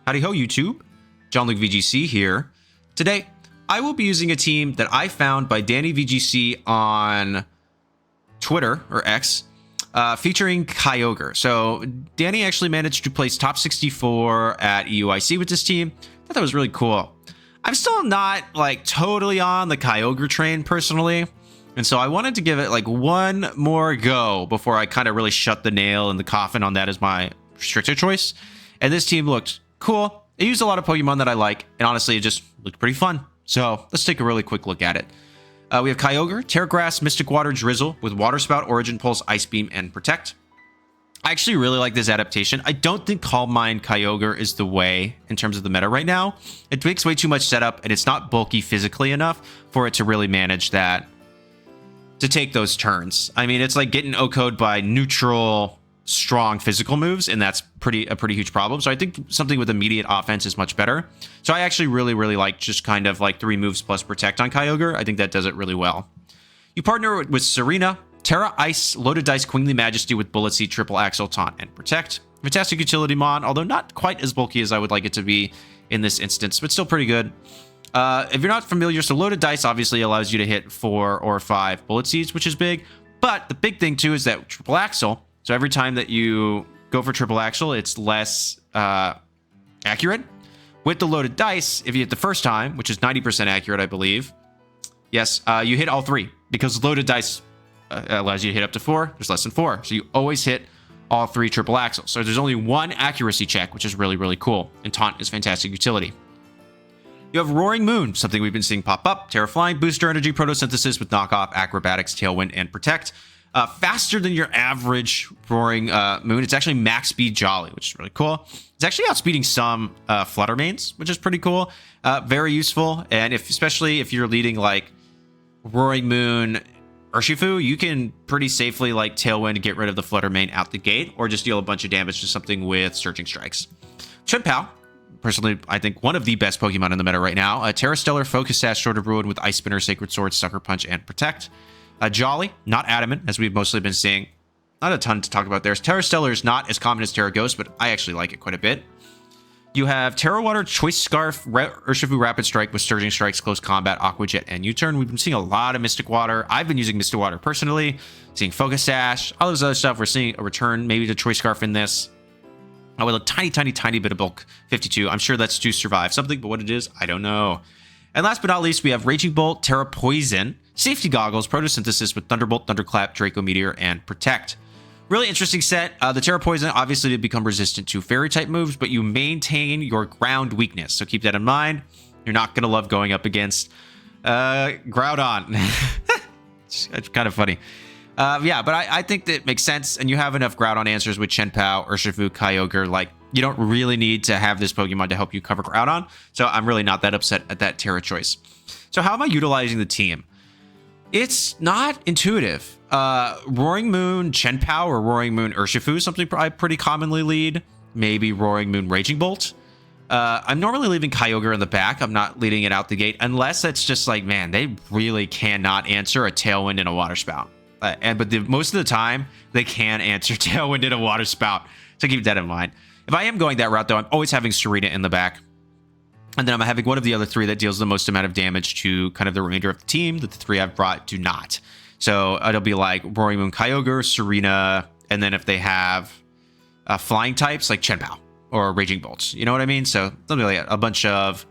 Howdy Ho YouTube, Jon-Luke VGC here. Today, I will be using a team that I found by DaniVGC on Twitter, or X, featuring Kyogre. So, Dani actually managed to place top 64 at EUIC with this team. I thought that was really cool. I'm still not, like, totally on the Kyogre train, personally. And so I wanted to give it, like, one more go before I kind of really shut the nail in the coffin on that as my restricted choice. And this team looked cool. It used a lot of Pokemon that I like, and honestly, it just looked pretty fun. So let's take a really quick look at it. We have Kyogre, Tera Grass, Mystic Water, Drizzle with Water Spout, Origin Pulse, Ice Beam, and Protect. I actually really like this adaptation. I don't think Calm Mind Kyogre is the way in terms of the meta right now. It takes way too much setup, and it's not bulky physically enough for it to really manage that, to take those turns. I mean, it's like getting OHKO'd by neutral, strong physical moves, and that's a pretty huge problem. So I think something with immediate offense is much better. So I actually really like just kind of like 3 moves plus Protect on Kyogre. I think that does it really well. You partner with Tsareena, Tera Ice, Loaded Dice, Queenly Majesty with Bullet Seed, Triple Axel, Taunt, and Protect. Fantastic utility mon, although not quite as bulky as I would like it to be in this instance, but still pretty good. If you're not familiar, so Loaded Dice obviously allows you to hit 4 or 5 Bullet Seeds, which is big. But the big thing too is that Triple Axel, so every time that you go for Triple Axel, it's less accurate. With the Loaded Dice, if you hit the first time, which is 90% accurate, I believe, yes, you hit all 3. Because Loaded Dice allows you to hit up to 4, there's less than 4. So you always hit all 3 Triple Axels. So there's only 1 accuracy check, which is really cool. And Taunt is fantastic utility. You have Roaring Moon, something we've been seeing pop up. Terra Flying, Booster Energy, Photosynthesis with Knockoff, Acrobatics, Tailwind, and Protect. Faster than your average Roaring Moon. It's actually max speed Jolly, which is really cool. It's actually outspeeding some Flutter Mains, which is pretty cool. Very useful. And especially if you're leading like Roaring Moon Urshifu, you can pretty safely like Tailwind to get rid of the Flutter Main out the gate, or just deal a bunch of damage to something with Surging Strikes. Chien-Pao, personally, I think one of the best Pokemon in the meta right now. Terra Stellar, Focus Sash, Sword of Ruin with Ice Spinner, Sacred Sword, Sucker Punch, and Protect. Jolly, not adamant, as we've mostly been seeing. Not a ton to talk about there. Terra Stellar is not as common as Tera Ghost, but I actually like it quite a bit. You have Terra Water, Choice Scarf, Urshifu Rapid Strike with Surging Strikes, Close Combat, Aqua Jet, and U-Turn. We've been seeing a lot of Mystic Water. I've been using Mystic Water personally, seeing Focus Sash, all this other stuff. We're seeing a return maybe to Choice Scarf in this. With a tiny bit of bulk, 52. I'm sure that's to survive something, but what it is, I don't know. And last but not least, we have Raging Bolt, Terra Poison, Safety Goggles, Photosynthesis with Thunderbolt, Thunderclap, Draco Meteor, and Protect. Really interesting set. The Terra Poison obviously did become resistant to Fairy-type moves, but you maintain your ground weakness, so keep that in mind. You're not going to love going up against Groudon. It's kind of funny. Yeah, but I think that makes sense, and you have enough Groudon answers with Chien-Pao, Urshifu, Kyogre. Like, you don't really need to have this Pokemon to help you cover Groudon, so I'm really not that upset at that Terra choice. So how am I utilizing the team? It's not intuitive. Roaring Moon Chien-Pao or Roaring Moon Urshifu is something I pretty commonly lead. Maybe Roaring Moon Raging Bolt. I'm normally leaving Kyogre in the back. I'm not leading it out the gate, unless it's just like, man, they really cannot answer a Tailwind and a Water Spout. But most of the time, they can answer Tailwind and a Water Spout. So keep that in mind. If I am going that route, though, I'm always having Tsareena in the back. And then I'm having one of the other 3 that deals the most amount of damage to kind of the remainder of the team that the 3 I've brought do not. So it'll be like Roaring Moon Kyogre, Tsareena, and then if they have flying types, like Chien-Pao or Raging Bolts. You know what I mean? So there'll be like a bunch of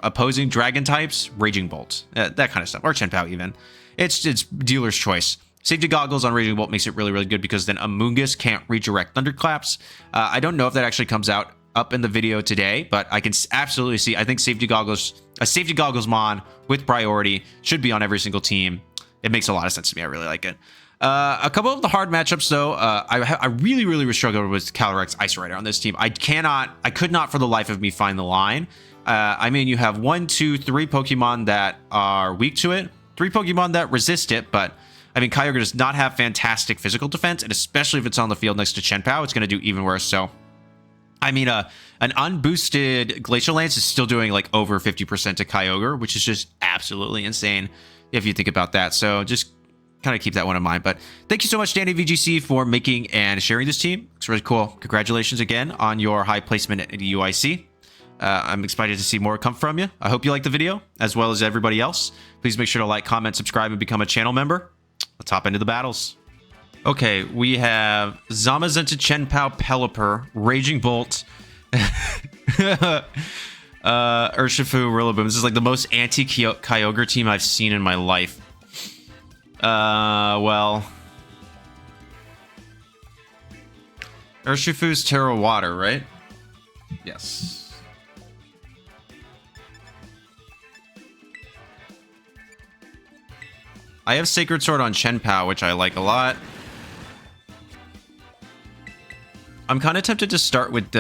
opposing dragon types, Raging Bolt, that kind of stuff. Or Chien-Pao even. It's dealer's choice. Safety Goggles on Raging Bolt makes it really good because then Amoongus can't redirect Thunderclaps. I don't know if that actually comes out up in the video today, but I can absolutely see. I think a Safety Goggles mon with priority should be on every single team. It makes a lot of sense to me. I really like it. A couple of the hard matchups, though, I really struggled with Calyrex Ice Rider on this team. I could not for the life of me find the line. I mean, you have 1, 2, 3 Pokemon that are weak to it, 3 Pokemon that resist it, but I mean, Kyogre does not have fantastic physical defense, and especially if it's on the field next to Chien-Pao, it's going to do even worse. So, I mean, an unboosted Glacial Lance is still doing like over 50% to Kyogre, which is just absolutely insane if you think about that. So just kind of keep that one in mind. But thank you so much, DaniVGC, for making and sharing this team. It's really cool. Congratulations again on your high placement at EUIC. I'm excited to see more come from you. I hope you liked the video, as well as everybody else. Please make sure to like, comment, subscribe, and become a channel member. Let's hop into the battles. Okay, we have Zamazenta, Chien-Pao, Pelipper, Raging Bolt, Urshifu, Rillaboom. This is like the most anti-Kyogre team I've seen in my life. Well... Urshifu's Terra Water, right? Yes. I have Sacred Sword on Chien-Pao, which I like a lot. I'm kind of tempted to start with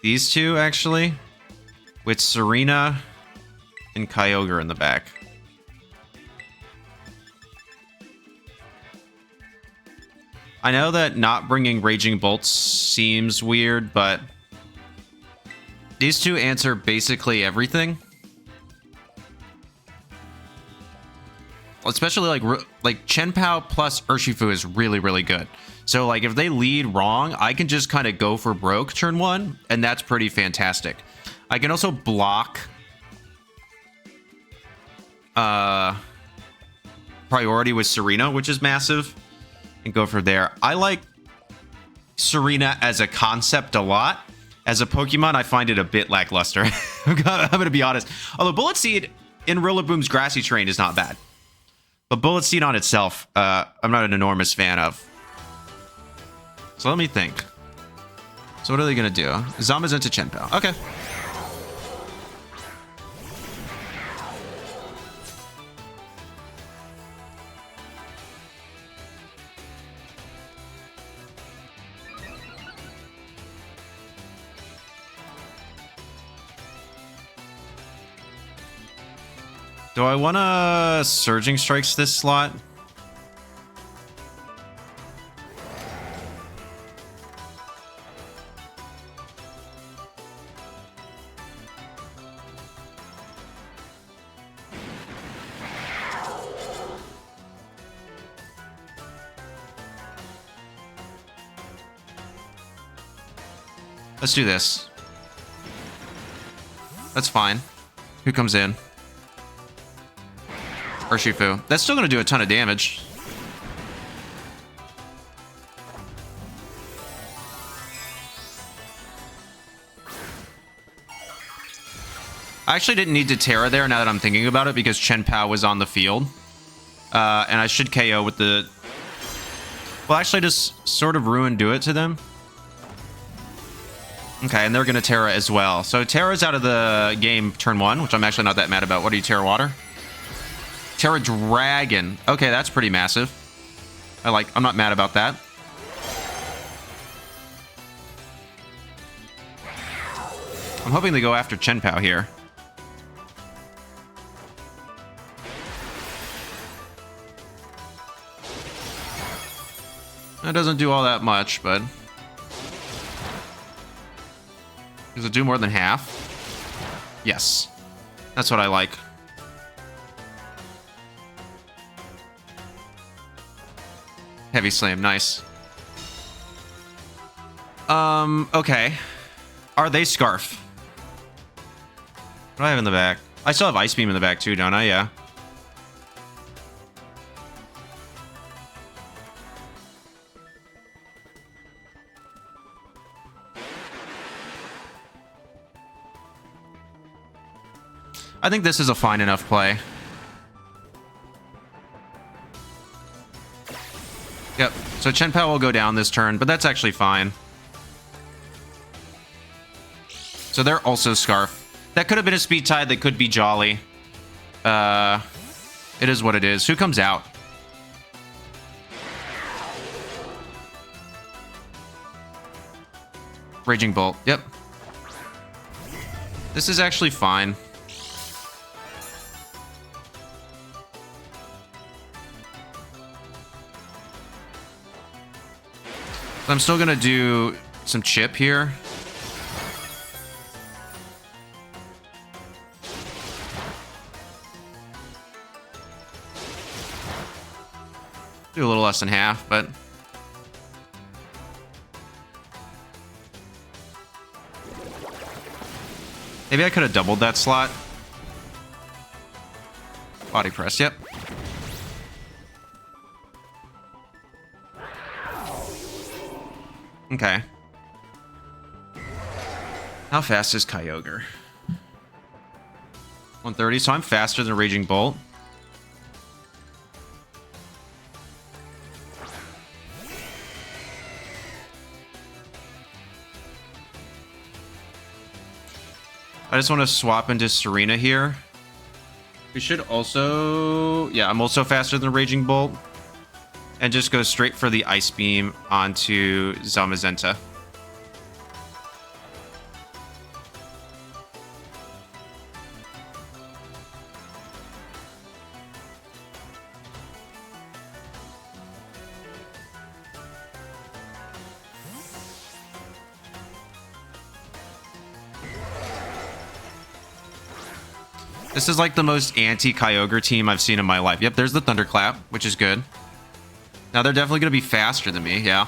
these two, actually. With Tsareena and Kyogre in the back. I know that not bringing Raging Bolts seems weird, but these two answer basically everything. Especially like Chien-Pao plus Urshifu is really, really good. So like if they lead wrong, I can just kind of go for broke turn one, and that's pretty fantastic. I can also block priority with Tsareena, which is massive, and go from there. I like Tsareena as a concept a lot. As a Pokemon, I find it a bit lackluster. I'm gonna be honest. Although Bullet Seed in Rillaboom's Grassy Terrain is not bad. But Bullet Seed on itself, I'm not an enormous fan of. So let me think. So what are they going to do? Zamazenta, Chien-Pao. Okay. Do I want to Surging Strikes this slot? Let's do this. That's fine. Who comes in? Urshifu. That's still going to do a ton of damage. I actually didn't need to Tera there now that I'm thinking about it because Chien-Pao was on the field. And I should KO with the... Well, actually just sort of do it to them. Okay, and they're going to Tera as well. So Tera's out of the game turn one, which I'm actually not that mad about. What are you, Tera Water? Tera Dragon. Okay, that's pretty massive. I'm not mad about that. I'm hoping they go after Chien-Pao here. That doesn't do all that much, but... Does it do more than half? Yes. That's what I like. Heavy Slam, nice. Okay. Are they Scarf? What do I have in the back? I still have Ice Beam in the back too, don't I? Yeah. I think this is a fine enough play. Yep, so Chien-Pao will go down this turn, but that's actually fine. So they're also Scarf. That could have been a Speed Tide, that could be Jolly. It is what it is. Who comes out? Raging Bolt, yep. This is actually fine. I'm still gonna do some chip here. Do a little less than half, but... Maybe I could have doubled that slot. Body press, yep. Okay. How fast is Kyogre? 130, so I'm faster than Raging Bolt. I just want to swap into Tsareena here. We should also... Yeah, I'm also faster than Raging Bolt. And just go straight for the Ice Beam onto Zamazenta. This is like the most anti-Kyogre team I've seen in my life. Yep, there's the Thunderclap, which is good. Now they're definitely going to be faster than me, yeah.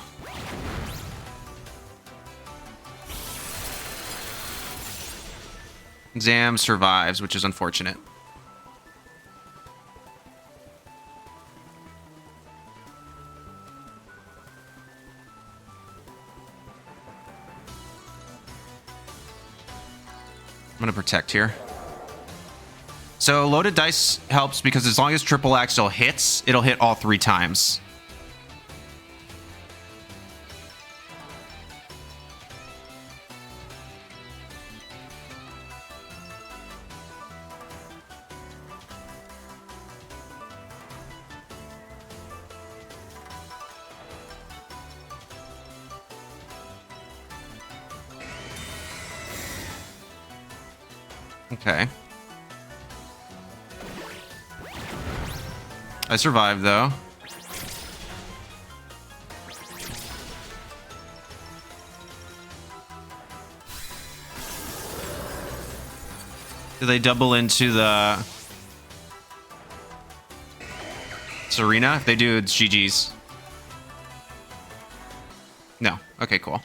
Zam survives, which is unfortunate. I'm going to protect here. So loaded dice helps because as long as Triple Axel hits, it'll hit all 3 times. Okay. I survived, though. Do they double into the Tsareena? If they do, it's GG's. No. Okay, cool.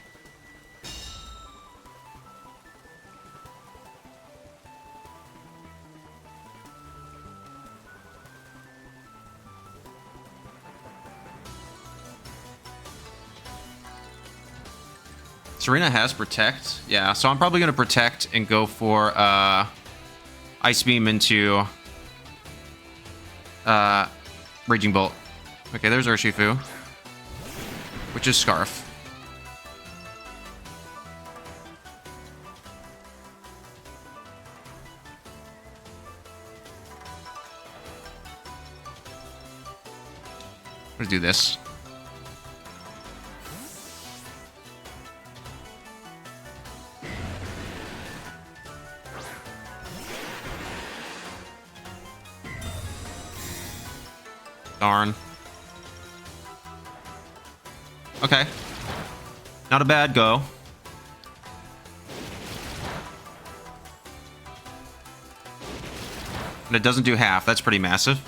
Tsareena has Protect. Yeah, so I'm probably going to Protect and go for Ice Beam into Raging Bolt. Okay, there's Urshifu, which is Scarf. I'm going to do this. Darn. Okay. Not a bad go. And it doesn't do half. That's pretty massive.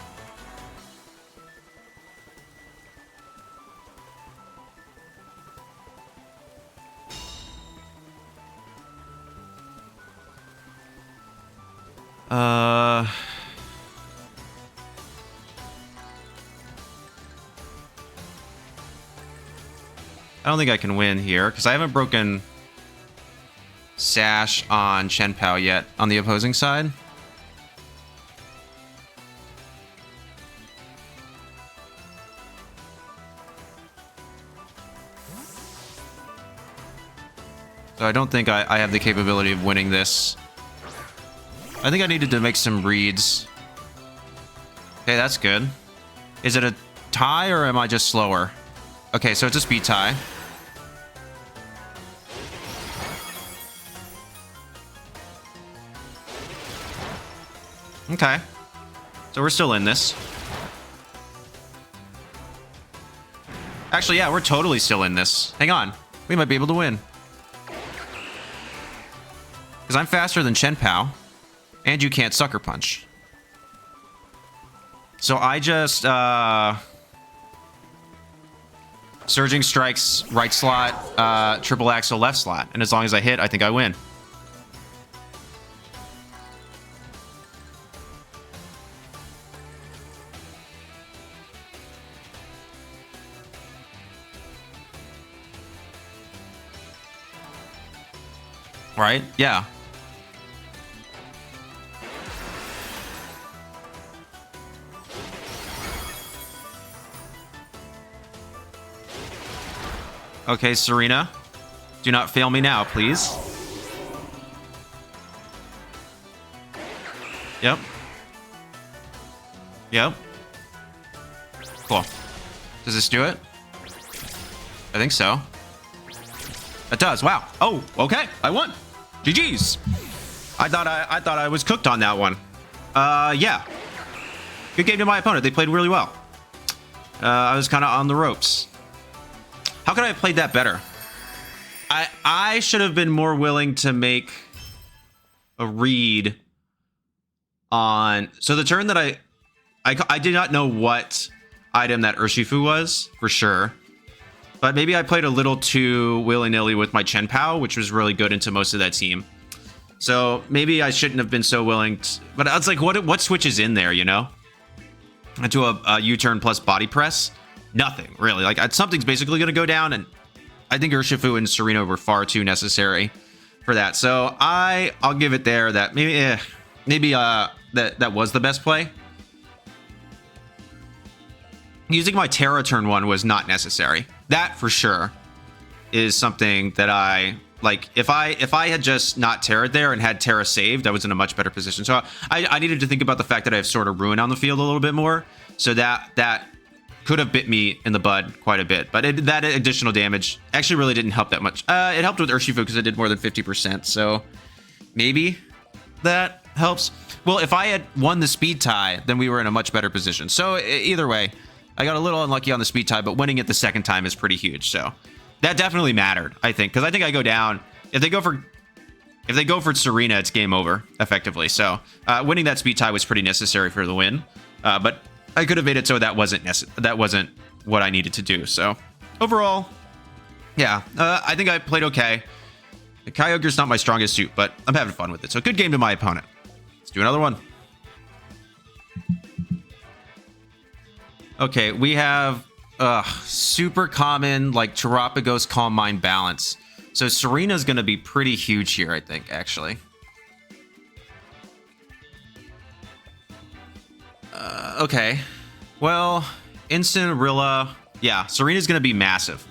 I don't think I can win here, because I haven't broken Sash on Chien-Pao yet on the opposing side. So I don't think I have the capability of winning this. I think I needed to make some reads. Okay, that's good. Is it a tie, or am I just slower? Okay, so it's a speed tie. Okay. So we're still in this. Actually, yeah, we're totally still in this. Hang on. We might be able to win. Because I'm faster than Chien-Pao. And you can't Sucker Punch. So I just, Surging Strikes right slot, Triple Axel left slot. And as long as I hit, I think I win. Right? Yeah. Okay, Tsareena. Do not fail me now, please. Yep. Yep. Cool. Does this do it? I think so. It does. Wow. Oh, okay. I won. GG's. I thought I was cooked on that one. Yeah. Good game to my opponent. They played really well. I was kind of on the ropes. How could I have played that better? I should have been more willing to make a read on... So the turn that I did not know what item that Urshifu was, for sure. But maybe I played a little too willy-nilly with my Chien-Pao, which was really good into most of that team. So maybe I shouldn't have been so willing to... But I was like, what switches in there, you know? Into a U-turn plus body press? Nothing, really. Like, something's basically going to go down, and I think Urshifu and Tsareena were far too necessary for that. So I'll give it there that maybe that was the best play. Using my Tera turn 1 was not necessary. That for sure is something that I like. If I had just not Tera'd there and had Tera saved, I was in a much better position. So I needed to think about the fact that I have Sword of Ruin on the field a little bit more. So that could have bit me in the bud quite a bit. But that additional damage actually really didn't help that much. It helped with Urshifu because it did more than 50%. So maybe that helps. Well, if I had won the speed tie, then we were in a much better position. So either way, I got a little unlucky on the speed tie, but winning it the second time is pretty huge. So that definitely mattered, I think, because I think I go down. If they go for Tsareena, it's game over effectively. So winning that speed tie was pretty necessary for the win. But I could have made it so that wasn't what I needed to do. So overall, yeah, I think I played okay. The Kyogre's not my strongest suit, but I'm having fun with it. So good game to my opponent. Let's do another one. Okay, we have super common, like, Terapagos Calm Mind Balance. So Tsareena's going to be pretty huge here, I think, actually. Okay. Well, Instant Rilla... Yeah, Tsareena's going to be massive.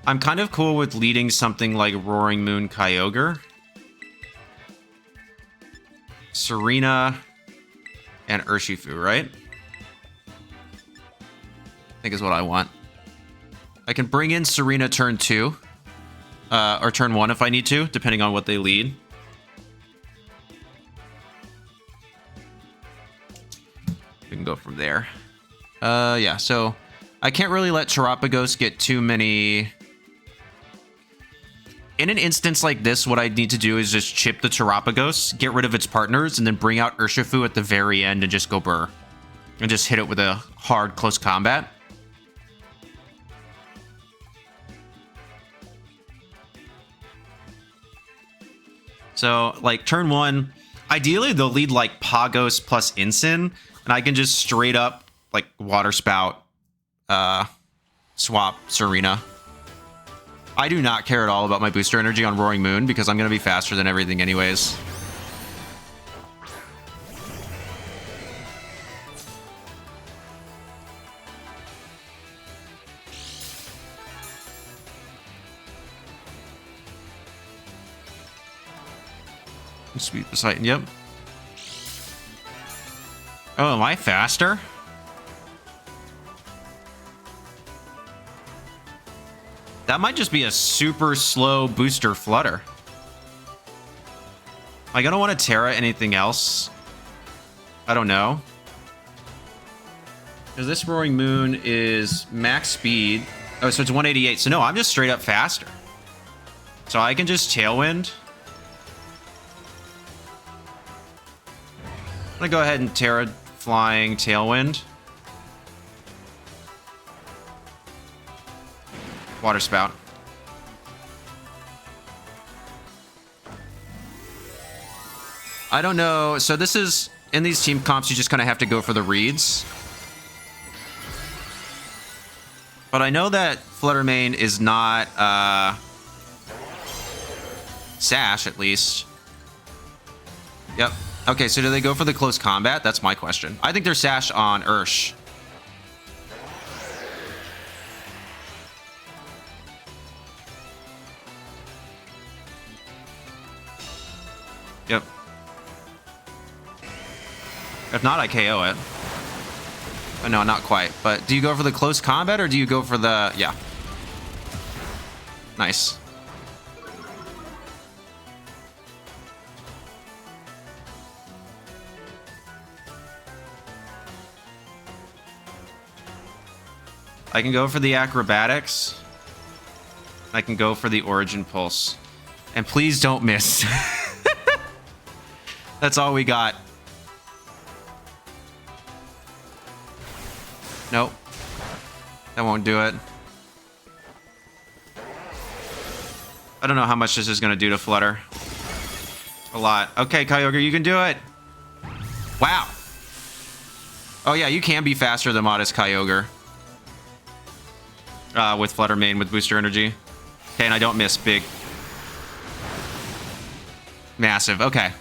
I'm kind of cool with leading something like Roaring Moon Kyogre. Tsareena and Urshifu, right? I think is what I want. I can bring in Tsareena turn 2. Or turn 1 if I need to, depending on what they lead. We can go from there. Yeah, so I can't really let Terapagos get too many... In an instance like this, what I need to do is just chip the Terapagos, get rid of its partners, and then bring out Urshifu at the very end and just go burr. And just hit it with a hard, close combat. So, like, turn 1, ideally they'll lead, like, Pagos plus Incin, and I can just straight up, like, Water Spout, swap Tsareena. I do not care at all about my booster energy on Roaring Moon because I'm going to be faster than everything anyways. Speed the site, yep. Oh, am I faster? That might just be a super slow booster flutter. Like, I don't want to Tera anything else. I don't know. Because this Roaring Moon is max speed. Oh, so it's 188. So no, I'm just straight up faster. So I can just Tailwind. I'm going to go ahead and Tera Flying Tailwind. Water Spout. I don't know. So this is, in these team comps, you just kind of have to go for the reads. But I know that Fluttermane is not Sash, at least. Yep. Okay, so do they go for the close combat? That's my question. I think they're Sash on Ursh. Yep. If not, I KO it. Oh, no, not quite. But do you go for the close combat or do you go for the... Yeah. Nice. I can go for the acrobatics. I can go for the origin pulse. And please don't miss. That's all we got. Nope. That won't do it. I don't know how much this is going to do to Flutter. A lot. Okay, Kyogre, you can do it. Wow. Oh, yeah, you can be faster than Modest Kyogre. With Fluttermane, with Booster Energy. Okay, and I don't miss. Big. Massive. Okay.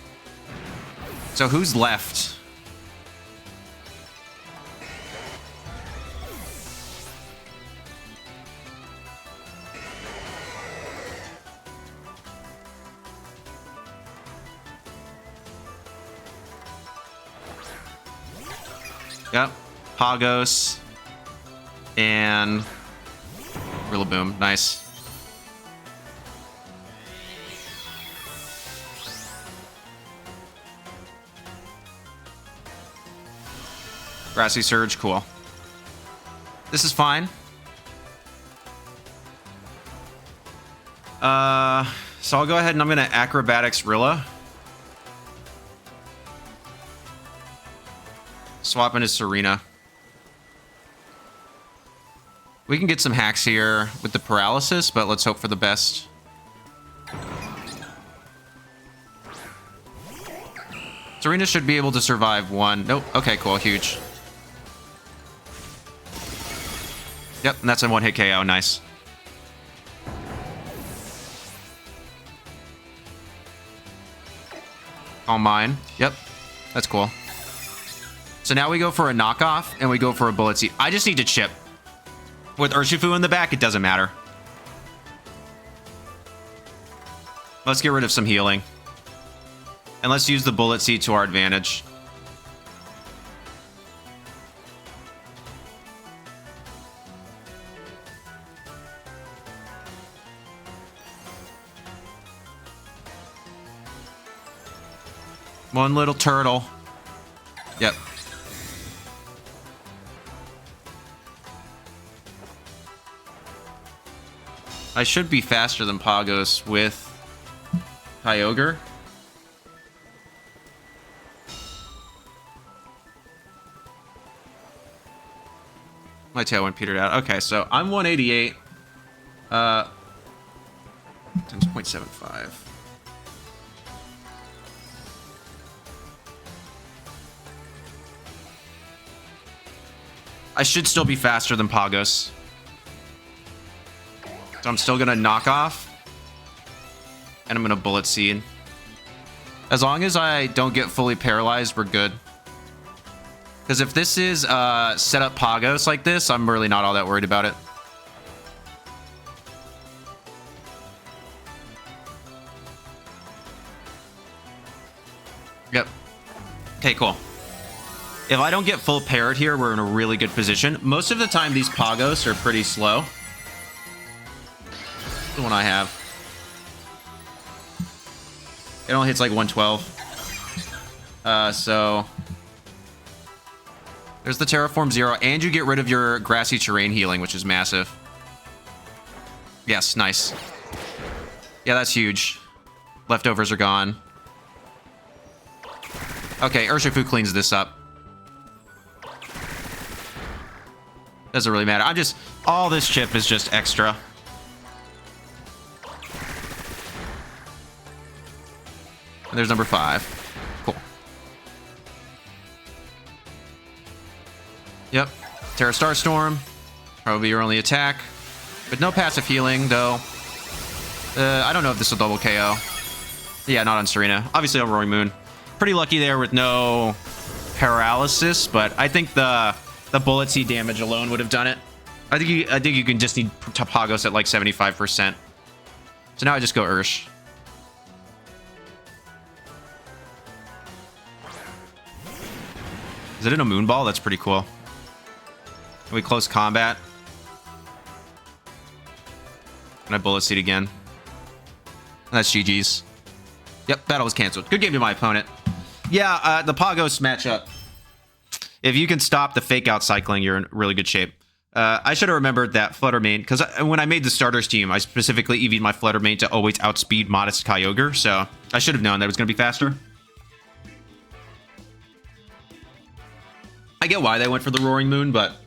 So who's left? Yep. Pagos. And Rillaboom. Nice. Grassy Surge. Cool. This is fine. So I'll go ahead and I'm going to Acrobatics Rilla. Swap into Tsareena. We can get some hacks here with the paralysis, but let's hope for the best. Tsareena should be able to survive one. Nope. Okay, cool. Huge. Yep, and that's a one-hit KO. Nice. All mine. Yep. That's cool. So now we go for a knockoff, and we go for a Bullet Seed. I just need to chip. With Urshifu in the back, it doesn't matter. Let's get rid of some healing. And let's use the Bullet Seed to our advantage. One little turtle. Yep. I should be faster than Pagos with Kyogre. My Tailwind petered out. Okay, so I'm 188. Times 0.75. I should still be faster than Pagos. So I'm still going to knock off. And I'm going to Bullet Seed. As long as I don't get fully paralyzed, we're good. Because if this is set up Pagos like this, I'm really not all that worried about it. Yep. Okay, cool. If I don't get full parried here, we're in a really good position. Most of the time, these Pagos are pretty slow. The one I have. It only hits like 112. So there's the Terraform 0, and you get rid of your Grassy Terrain healing, which is massive. Yes, nice. Yeah, that's huge. Leftovers are gone. Okay, Urshifu cleans this up. Doesn't really matter. I'm just... all this chip is just extra. And there's number 5. Cool. Yep. Terra Starstorm. Probably your only attack. But no passive healing, though. I don't know if this will double KO. Yeah, not on Tsareena. Obviously on Roaring Moon. Pretty lucky there with no paralysis, but I think the bullet seed damage alone would have done it. I think you can just need Terapagos at like 75%. So now I just go Ursh. Is it in a Moonball? That's pretty cool. Can we close combat? And I bullet seed again. That's GG's. Yep, battle was canceled. Good game to my opponent. Yeah, the Pagos matchup. If you can stop the fake out cycling, you're in really good shape. I should have remembered that Flutter Mane, because when I made the starters team, I specifically EV'd my Flutter Mane to always outspeed Modest Kyogre, so I should have known that it was going to be faster. I get why they went for the Roaring Moon, but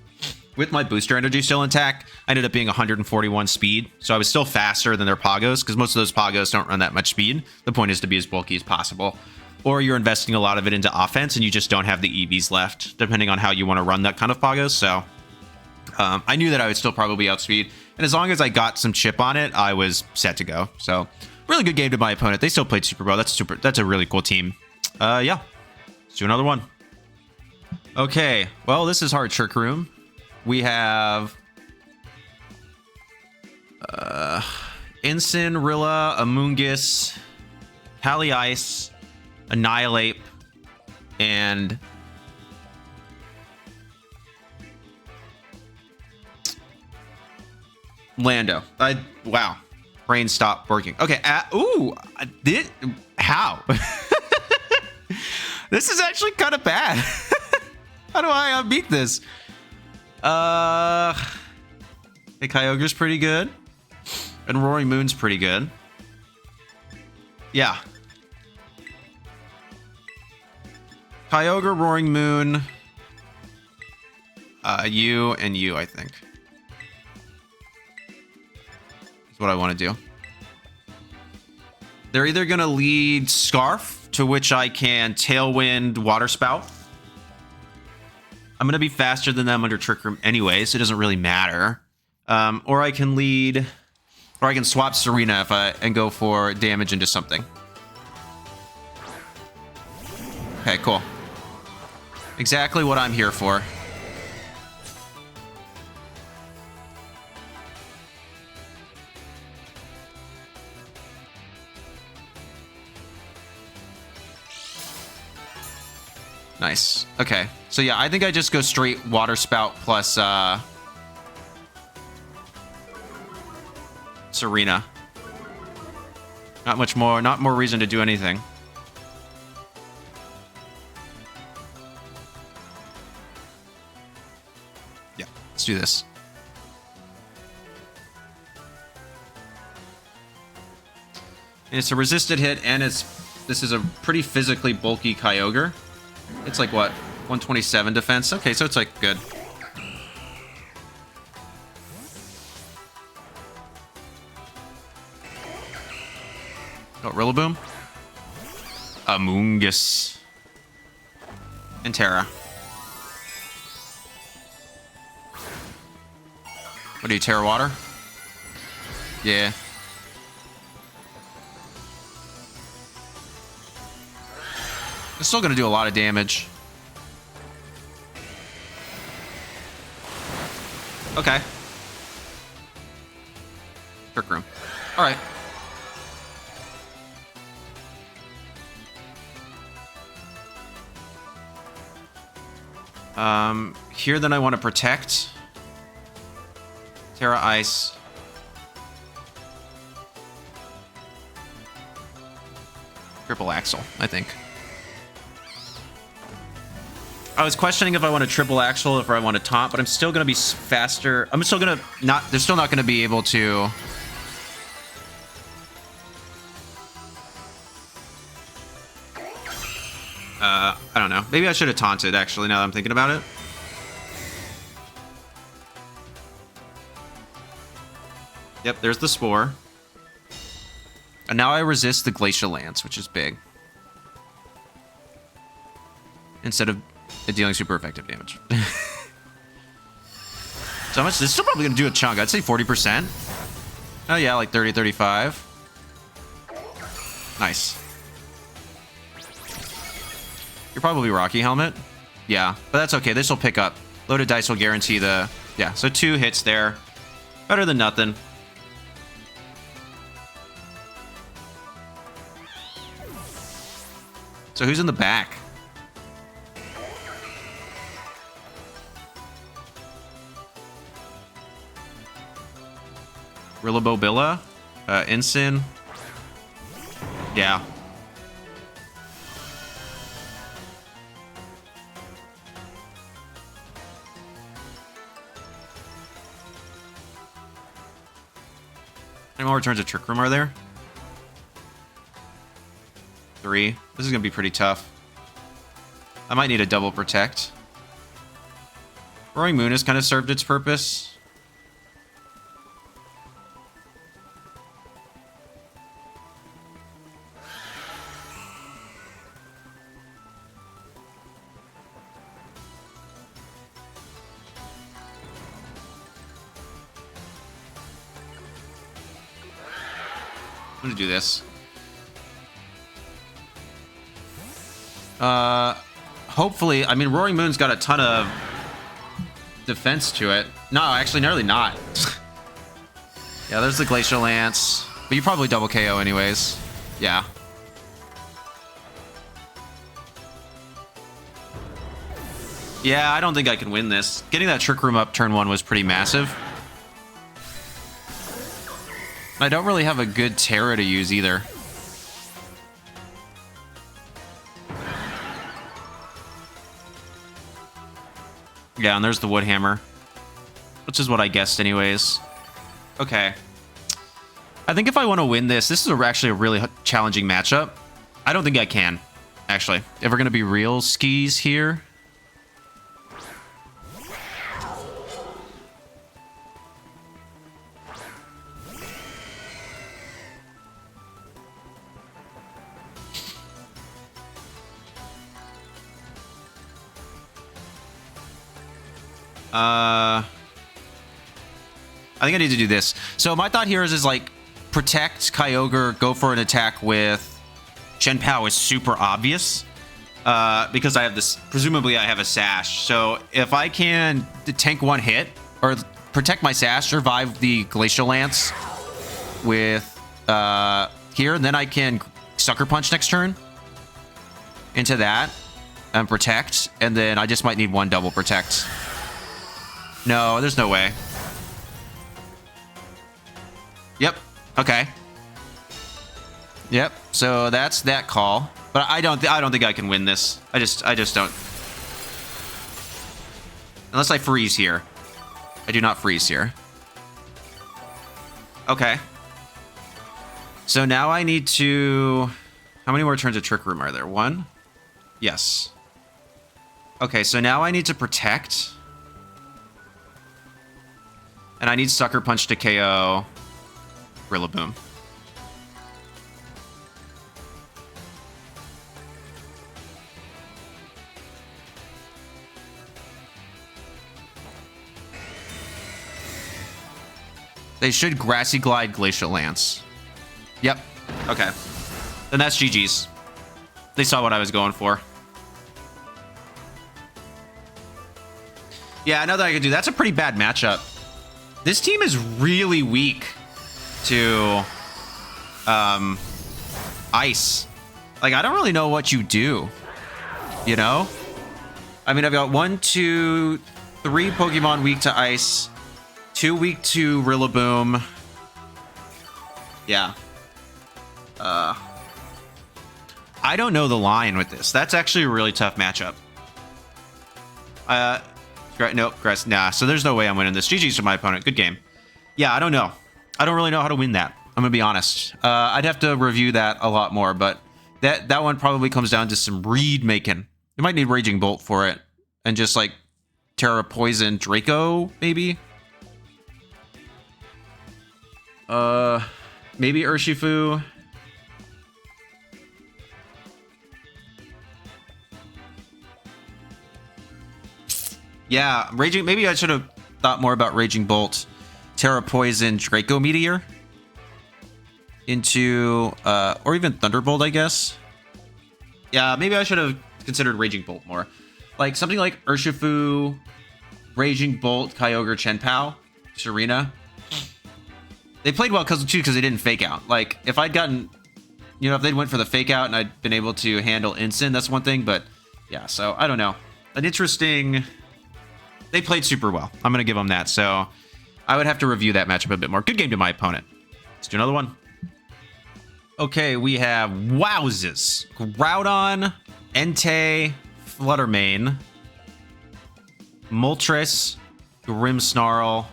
with my booster energy still intact, I ended up being 141 speed, so I was still faster than their Pagos, because most of those Pagos don't run that much speed. The point is to be as bulky as possible. Or you're investing a lot of it into offense, and you just don't have the EVs left, depending on how you want to run that kind of Pagos, so I knew that I would still probably outspeed, and as long as I got some chip on it, I was set to go. So, really good game to my opponent. They still played super well. That's a really cool team. Yeah, let's do another one. Okay, well, this is Hard Trick Room. We have Ensign, Rilla, Amoongus, Calyrex, Annihilate, and Lando. Wow. Brain stopped working. Okay. How? This is actually kind of bad. How do I beat this? Hey, Kyogre's pretty good. And Roaring Moon's pretty good. Yeah. Kyogre, Roaring Moon. You and you, I think. Is what I want to do. They're either going to lead Scarf, to which I can Tailwind Water Spout. I'm going to be faster than them under Trick Room anyway, so it doesn't really matter. Or I can lead... Or I can swap Tsareena and go for damage into something. Okay, cool. Exactly what I'm here for. Nice. Okay. So yeah, I think I just go straight Water Spout plus Tsareena. Not much more, not more reason to do anything. Yeah, let's do this. And it's a resisted hit, and this is a pretty physically bulky Kyogre. It's like what, 127 defense? Okay, so it's like good. Oh, Rillaboom. Amoongus. And Tera. What do you, Tera Water? Yeah. It's still gonna do a lot of damage. Okay. Trick Room. Alright. Here then I want to protect. Tera Ice. Triple Axel, I think. I was questioning if I want to Triple Axel or if I want to taunt, but I'm still going to be faster. I'm still going to not... They're still not going to be able to... I don't know. Maybe I should have taunted, actually, now that I'm thinking about it. Yep, there's the Spore. And now I resist the Glacial Lance, which is big. Instead of dealing super effective damage. So how much? This is still probably going to do a chunk. I'd say 40%. Oh, yeah, like 30, 35. Nice. You're probably Rocky Helmet. Yeah, but that's okay. This will pick up. Loaded dice will guarantee the... Yeah, so 2 hits there. Better than nothing. So who's in the back? Rillaboom, Ensign. Yeah. How many more returns of Trick Room are there? 3. This is going to be pretty tough. I might need a double protect. Roaring Moon has kind of served its purpose. I'm gonna do this. Hopefully, I mean, Roaring Moon's got a ton of defense to it. No, actually, nearly not. Yeah, there's the Glacial Lance. But you probably double KO anyways. Yeah. Yeah, I don't think I can win this. Getting that Trick Room up turn 1 was pretty massive. I don't really have a good Tera to use either. Yeah, and there's the Wood Hammer, which is what I guessed anyways. Okay. I think if I want to win this, this is actually a really challenging matchup. I don't think I can, actually. If we're going to be real skis here. I think I need to do this. So my thought here is like protect Kyogre, go for an attack with Chien-Pao is super obvious because I have this. Presumably, I have a Sash. So if I can tank 1 hit or protect my Sash, survive the Glacial Lance with here, and then I can Sucker Punch next turn into that and protect, and then I just might need 1 double protect. No, there's no way. Yep. Okay. Yep. So that's that call. But I don't think I can win this. I just don't. Unless I freeze here. I do not freeze here. Okay. So now I need to... How many more turns of Trick Room are there? 1? Yes. Okay, so now I need to protect. And I need Sucker Punch to KO Rillaboom. They should Grassy Glide Glacial Lance. Yep. Okay. Then that's GG's. They saw what I was going for. Yeah, I know that I could do. That's a pretty bad matchup. This team is really weak to ice. Like, I don't really know what you do, you know? I mean, I've got 1, 2, 3 Pokemon weak to ice, 2 weak to Rillaboom. Yeah. I don't know the line with this. That's actually a really tough matchup. Nope, Grass. Nah, so there's no way I'm winning this. GG's to my opponent. Good game. Yeah, I don't know. I don't really know how to win that. I'm gonna be honest. I'd have to review that a lot more, but that one probably comes down to some read making. You might need Raging Bolt for it, and just like Terra Poison Draco, maybe. Maybe Urshifu. Yeah, Raging. Maybe I should have thought more about Raging Bolt, Tera Poison, Draco Meteor into, or even Thunderbolt, I guess. Yeah, maybe I should have considered Raging Bolt more. Like something like Urshifu, Raging Bolt, Kyogre, Chien-Pao, Tsareena. They played well because they didn't fake out. Like if I'd gotten, you know, if they'd went for the fake out and I'd been able to handle Instant, that's one thing. But yeah, so I don't know. An interesting. They played super well. I'm gonna give them that. So I would have to review that matchup a bit more. Good game to my opponent. Let's do another one. Okay, we have Wowzes, Groudon, Entei, Fluttermane, Moltres, Grimmsnarl,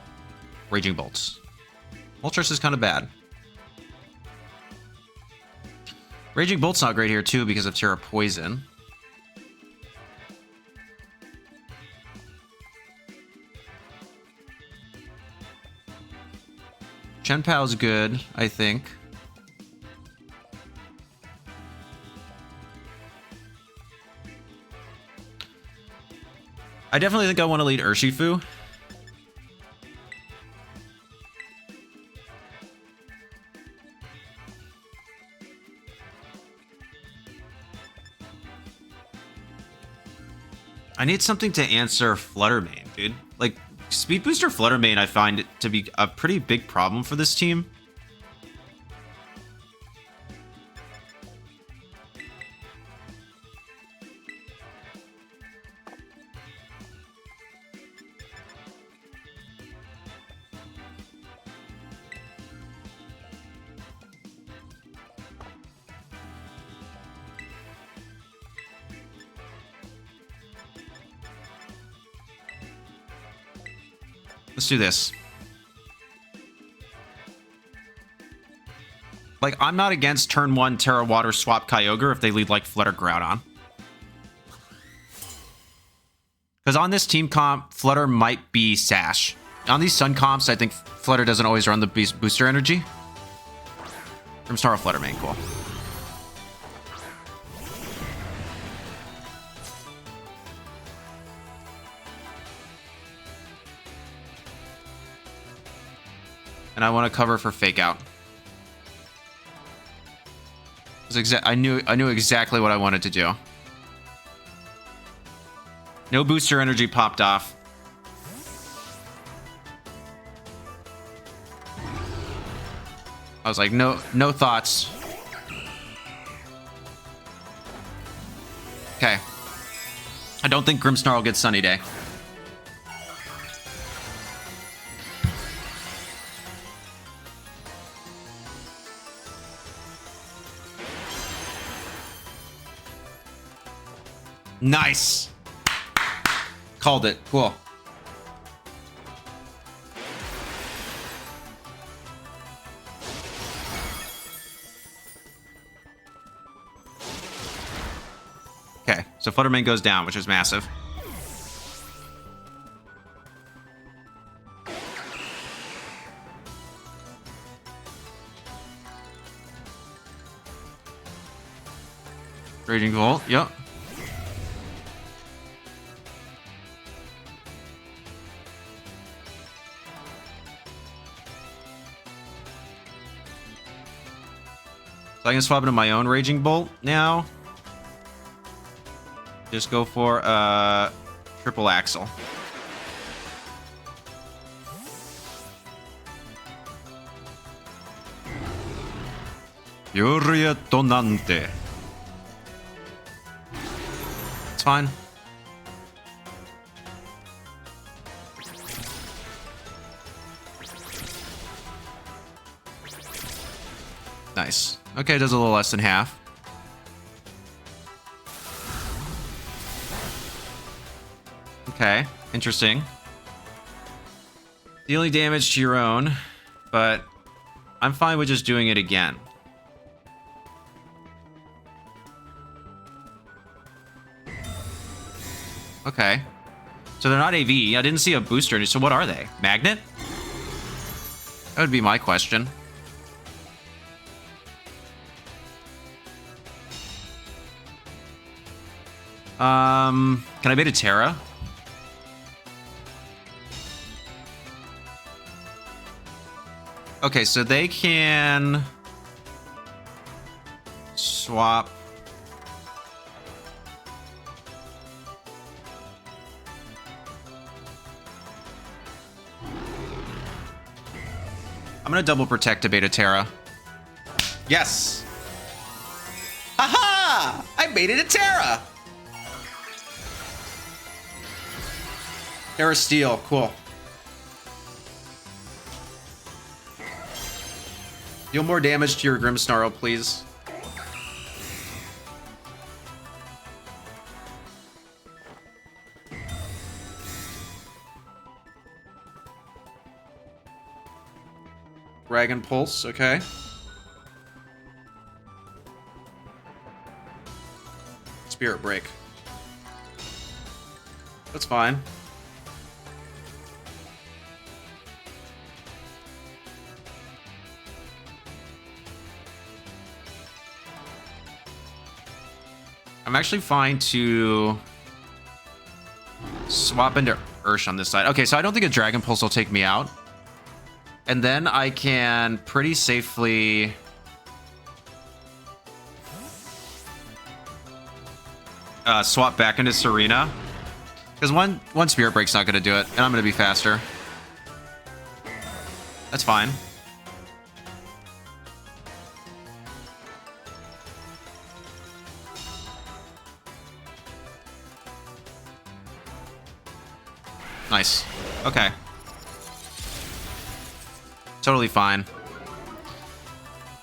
Raging Bolts. Moltres is kind of bad. Raging Bolt's not great here too because of Tera Poison. Chien-Pao's good, I think. I definitely think I want to lead Urshifu. I need something to answer Fluttermane, dude. Like, Speed Booster Fluttermane, I find it to be a pretty big problem for this team. Let's do this. Like, I'm not against turn 1 Terra Water swap Kyogre if they lead like Flutter Groudon. Because on this team comp, Flutter might be Sash. On these Sun comps, I think Flutter doesn't always run the booster energy. From Star Fluttermane, cool. And I want to cover for fake out. I knew exactly what I wanted to do. No booster energy popped off. I was like, no thoughts. Okay. I don't think Grimmsnarl gets Sunny Day. Nice. Called it. Cool. Okay, so Fluttermane goes down, which is massive. Raging Bolt, yep. So I can swap into my own Raging Bolt now. Just go for Triple Axel. Furia Tonante. It's fine. Nice. Okay, does a little less than half. Okay, interesting. Dealing damage to your own, but I'm fine with just doing it again. Okay. So they're not AV. I didn't see a booster. So what are they? Magnet? That would be my question. Can I bait a Tera? Okay, so they can swap. I'm gonna double protect to beta Tera. Yes! Haha! I baited a Tera! Tera Steel, cool. Deal more damage to your Grimmsnarl, please. Dragon Pulse, okay. Spirit Break. That's fine. I'm actually fine to swap into Ursh on this side. Okay, so I don't think a Dragon Pulse will take me out. And then I can pretty safely swap back into Tsareena. Because one Spirit Break's not going to do it, and I'm going to be faster. That's fine. Nice. Okay. Totally fine.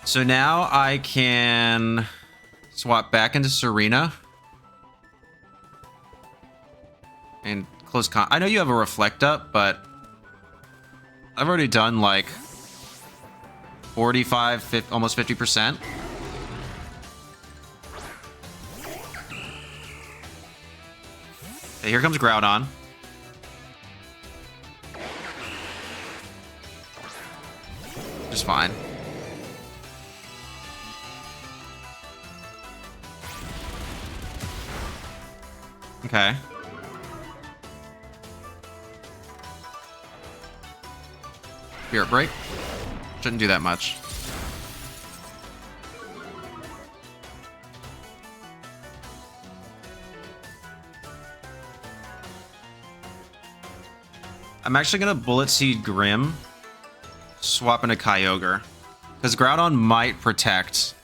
So now I can swap back into Tsareena. And close con. I know you have a Reflect Up, but I've already done like 45, 50, almost 50%. Okay, here comes Groudon. Just fine. Okay. Spirit Break. Shouldn't do that much. I'm actually gonna Bullet Seed Grim. Swap into Kyogre. Because Groudon might protect.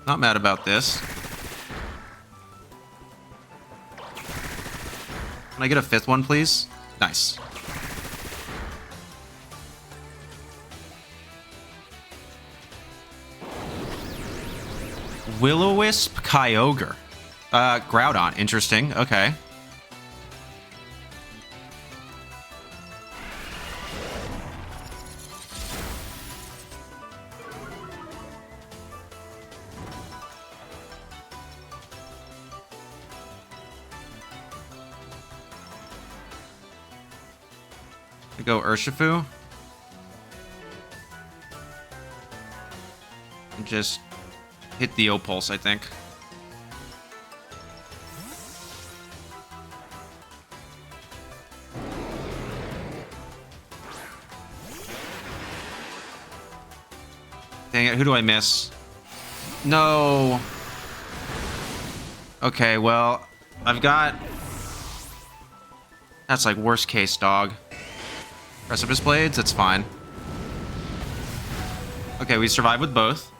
Not mad about this. Can I get a fifth one, please? Nice. Will-O-Wisp Kyogre. Groudon. Interesting. Okay. Go Urshifu. And just hit the O-Pulse, I think. Dang it, who do I miss? No. Okay, well, I've got... That's like worst case, dog. Precipice Blades, that's fine. Okay, we survived with both.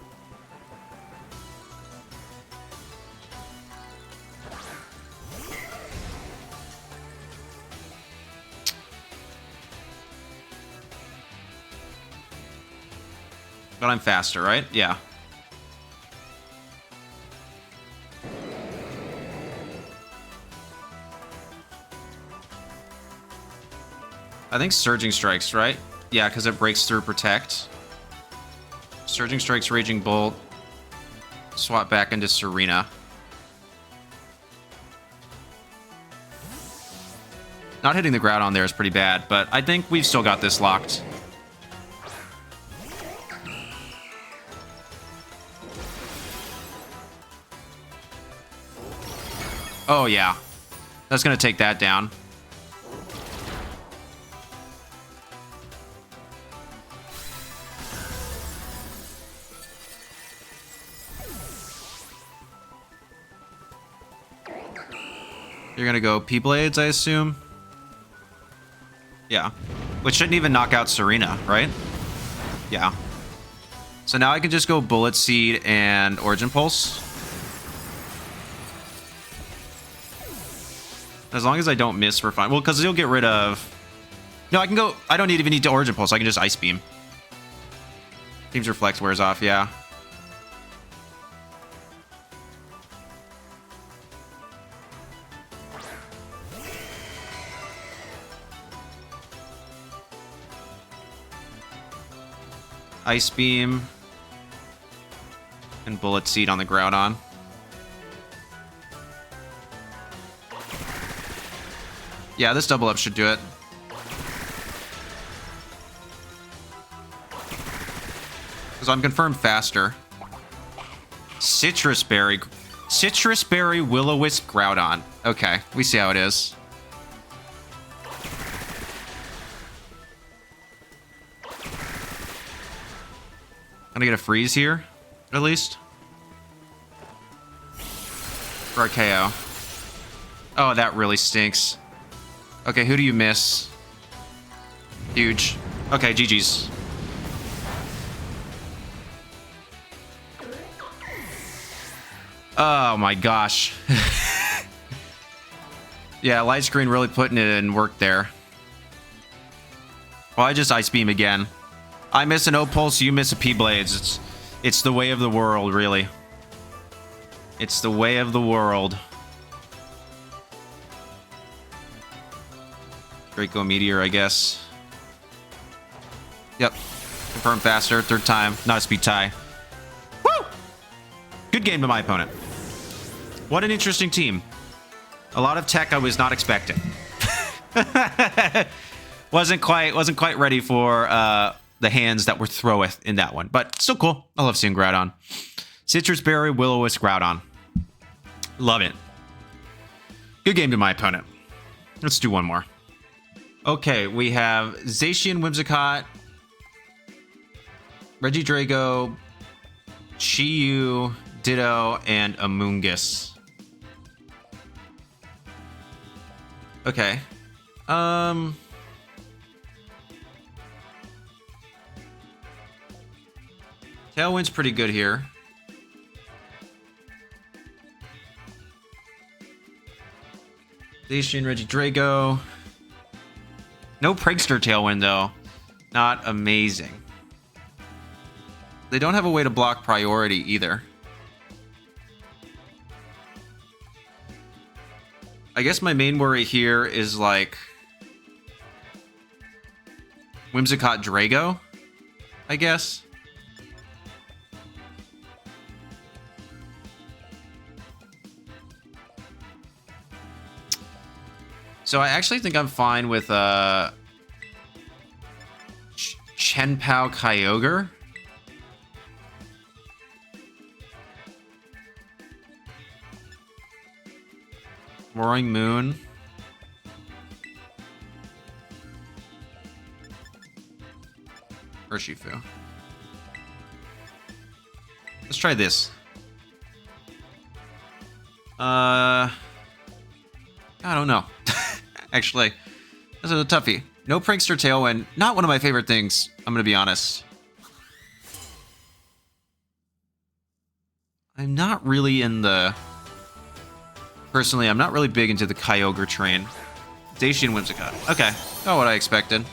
But I'm faster, right? Yeah. I think Surging Strikes, right? Yeah, because it breaks through Protect. Surging Strikes, Raging Bolt. Swap back into Tsareena. Not hitting the Groudon there is pretty bad, but I think we've still got this locked. Oh, yeah. That's going to take that down. You're going to go P-Blades, I assume? Yeah. Which shouldn't even knock out Tsareena, right? Yeah. So now I can just go Bullet Seed and Origin Pulse. As long as I don't miss, we're fine. Well, because he'll get rid of... No, I can go... I don't even need to Origin Pulse. I can just Ice Beam. Team's Reflex wears off, yeah. Ice Beam. And Bullet Seed on the Groudon. Yeah, this double up should do it. Because I'm confirmed faster. Citrus Berry. Citrus Berry Will-O-Wisp Groudon. Okay, we see how it is. Gonna get a freeze here, at least. For a KO. Oh, that really stinks. Okay, who do you miss? Huge. Okay, GG's. Oh my gosh. Yeah, light screen really putting it in work there. Well, I just Ice Beam again. I miss an O-Pulse, you miss a P-Blades. It's the way of the world, really. It's the way of the world. Draco Meteor, I guess. Yep. Confirm faster. Third time. Not a speed tie. Woo! Good game to my opponent. What an interesting team. A lot of tech I was not expecting. wasn't quite ready for the hands that were throweth in that one. But still cool. I love seeing Groudon. Citrus Berry, Will-O-Wisp Groudon. Love it. Good game to my opponent. Let's do one more. Okay, we have Zacian, Whimsicott, Regidrago, Chi-Yu, Ditto, and Amoongus. Okay. Tailwind's pretty good here. Zacian, Regidrago. No Prankster Tailwind, though. Not amazing. They don't have a way to block priority, either. I guess my main worry here is, like... Whimsicott Drago, I guess. So I actually think I'm fine with Chien-Pao Kyogre. Roaring Moon. Urshifu. Let's try this. I don't know. Actually, this is a toughie. No Prankster Tailwind. Not one of my favorite things, I'm going to be honest. I'm not really in the... Personally, I'm not really big into the Kyogre train. Zacian, Whimsicott. Okay, not what I expected.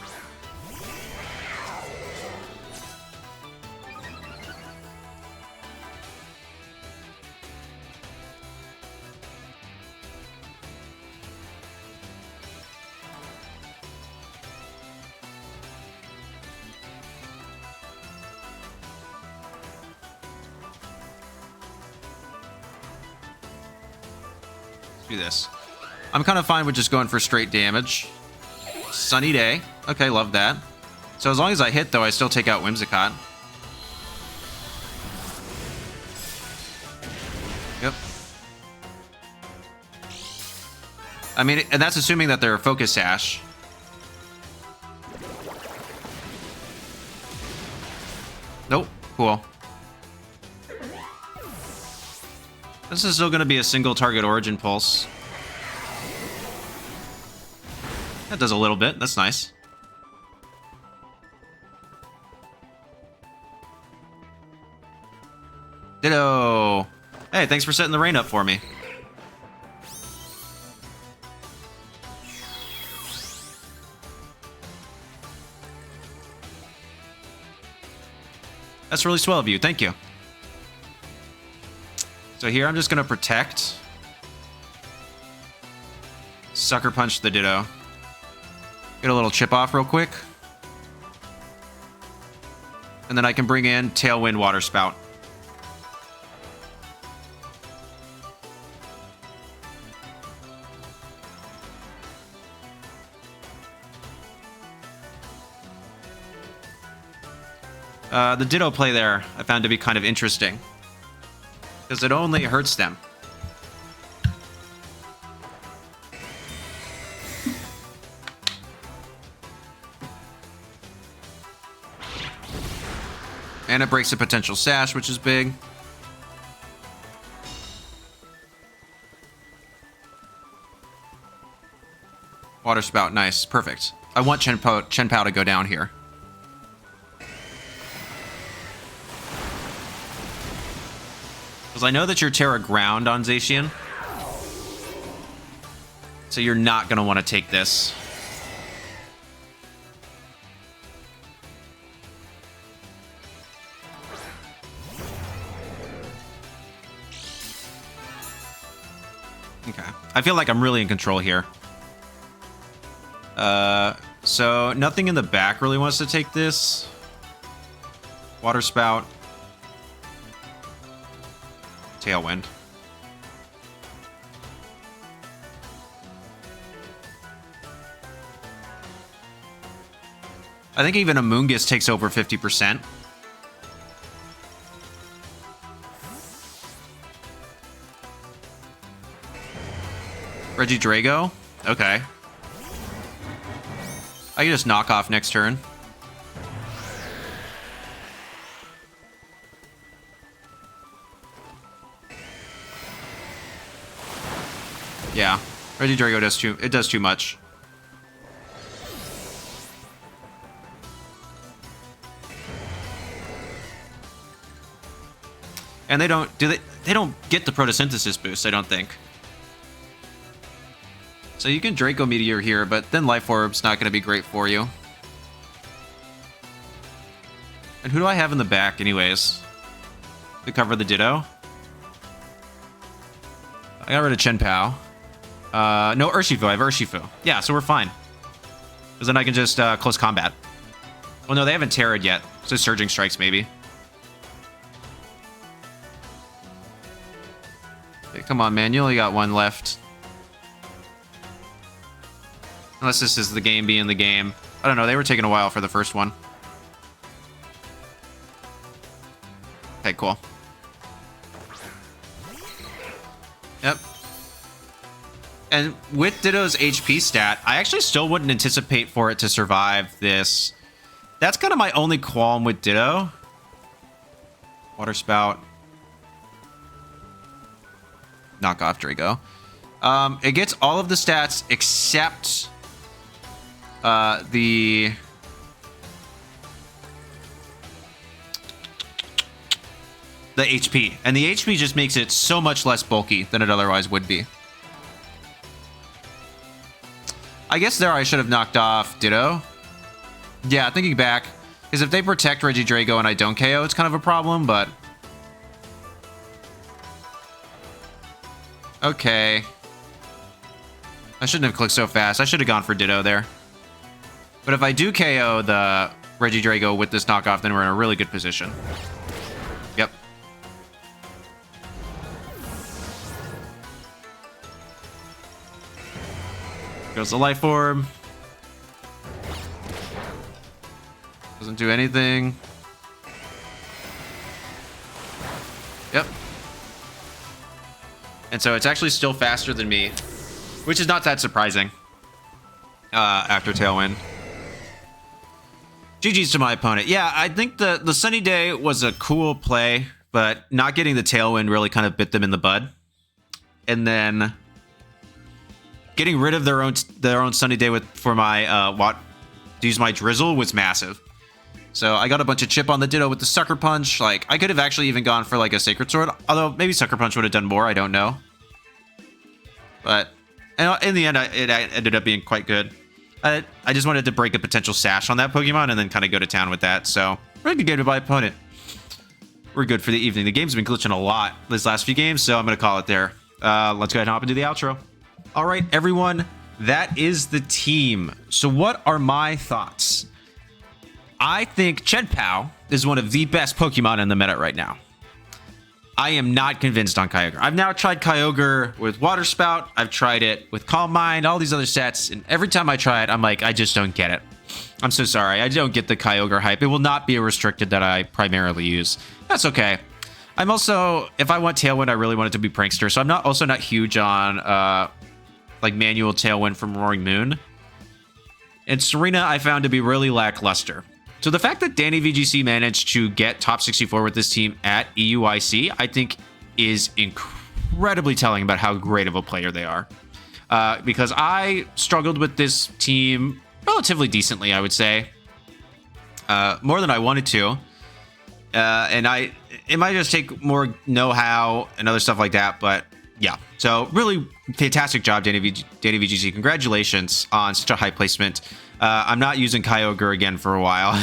Do this. I'm kind of fine with just going for straight damage. Sunny day. Okay, love that. So as long as I hit, though, I still take out Whimsicott. Yep. I mean, and that's assuming that they're Focus Sash. Nope. Cool. This is still going to be a single target Origin Pulse. That does a little bit. That's nice. Ditto. Hey, thanks for setting the rain up for me. That's really swell of you. Thank you. So here I'm just going to protect. Sucker Punch the Ditto. Get a little chip off real quick. And then I can bring in Tailwind Water Spout. The Ditto play there I found to be kind of interesting. Because it only hurts them. And it breaks a potential Sash, which is big. Water Spout, nice, perfect. I want Chien-Pao to go down here. Because I know that you're Tera Ground on Zacian. So you're not going to want to take this. Okay. I feel like I'm really in control here. So nothing in the back really wants to take this. Water Spout. Tailwind. I think even Amoongus takes over 50%. Regidrago? Okay. I can just knock off next turn. Yeah, Regidrago does too much. And they don't get the photosynthesis boost, I don't think. So you can Draco Meteor here, but then Life Orb's not going to be great for you. And who do I have in the back anyways? To cover the Ditto? I got rid of Chien-Pao. No, Urshifu. I have Urshifu. Yeah, so we're fine. Because then I can just close combat. Oh no, they haven't Terra'd yet. So Surging Strikes, maybe. Hey, come on, man. You only got one left. Unless this is the game being the game. I don't know. They were taking a while for the first one. Okay, cool. Yep. And with Ditto's HP stat, I actually still wouldn't anticipate for it to survive this. That's kind of my only qualm with Ditto. Water Spout. Knock off Drago. It gets all of the stats except the HP. And the HP just makes it so much less bulky than it otherwise would be. I guess there I should have knocked off Ditto. Yeah, thinking back, because if they protect Regidrago and I don't KO, it's kind of a problem, but... Okay. I shouldn't have clicked so fast. I should have gone for Ditto there. But if I do KO the Regidrago with this knockoff, then we're in a really good position. Yep. Goes the Life Orb. Doesn't do anything. Yep. And so it's actually still faster than me, which is not that surprising after Tailwind. GG's to my opponent. Yeah, I think the Sunny Day was a cool play, but not getting the Tailwind really kind of bit them in the bud. And then getting rid of their own Sunny Day for my to use my Drizzle was massive. So I got a bunch of chip on the Ditto with the Sucker Punch. Like, I could have actually even gone for like a Sacred Sword, although maybe Sucker Punch would have done more. I don't know. But in the end, it ended up being quite good. I just wanted to break a potential Sash on that Pokemon and then kind of go to town with that. So, really good game to my opponent. We're good for the evening. The game's been glitching a lot these last few games, so I'm going to call it there. Let's go ahead and hop into the outro. All right, everyone, that is the team. So what are my thoughts? I think Chien-Pao is one of the best Pokemon in the meta right now. I am not convinced on Kyogre. I've now tried Kyogre with Water Spout. I've tried it with Calm Mind, all these other sets. And every time I try it, I'm like, I just don't get it. I'm so sorry. I don't get the Kyogre hype. It will not be a restricted that I primarily use. That's okay. I'm also, if I want Tailwind, I really want it to be Prankster. So I'm also not huge on like manual Tailwind from Roaring Moon. And Tsareena I found to be really lackluster. So the fact that DaniVGC managed to get top 64 with this team at EUIC, I think is incredibly telling about how great of a player they are. Because I struggled with this team relatively decently, I would say. More than I wanted to. And it might just take more know-how and other stuff like that, but yeah. So really fantastic job, DaniVGC. Congratulations on such a high placement. I'm not using Kyogre again for a while.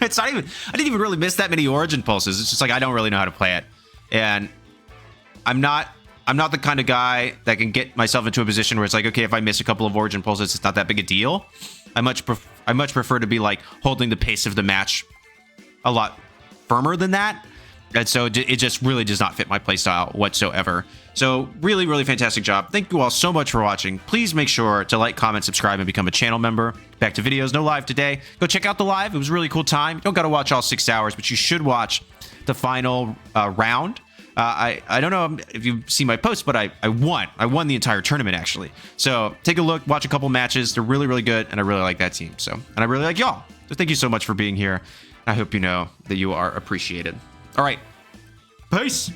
It's not even, I didn't even really miss that many Origin Pulses. It's just like, I don't really know how to play it. And I'm not the kind of guy that can get myself into a position where it's like, okay, if I miss a couple of Origin Pulses, it's not that big a deal. I much prefer to be like holding the pace of the match a lot firmer than that. And so it just really does not fit my playstyle whatsoever. So really, really fantastic job. Thank you all so much for watching. Please make sure to like, comment, subscribe, and become a channel member. Back to videos. No live today. Go check out the live. It was a really cool time. You don't got to watch all 6 hours, but you should watch the final round. I don't know if you've seen my post, but I won. I won the entire tournament, actually. So take a look. Watch a couple matches. They're really, really good, and I really like that team. So, and I really like y'all. So thank you so much for being here. I hope you know that you are appreciated. All right. Peace.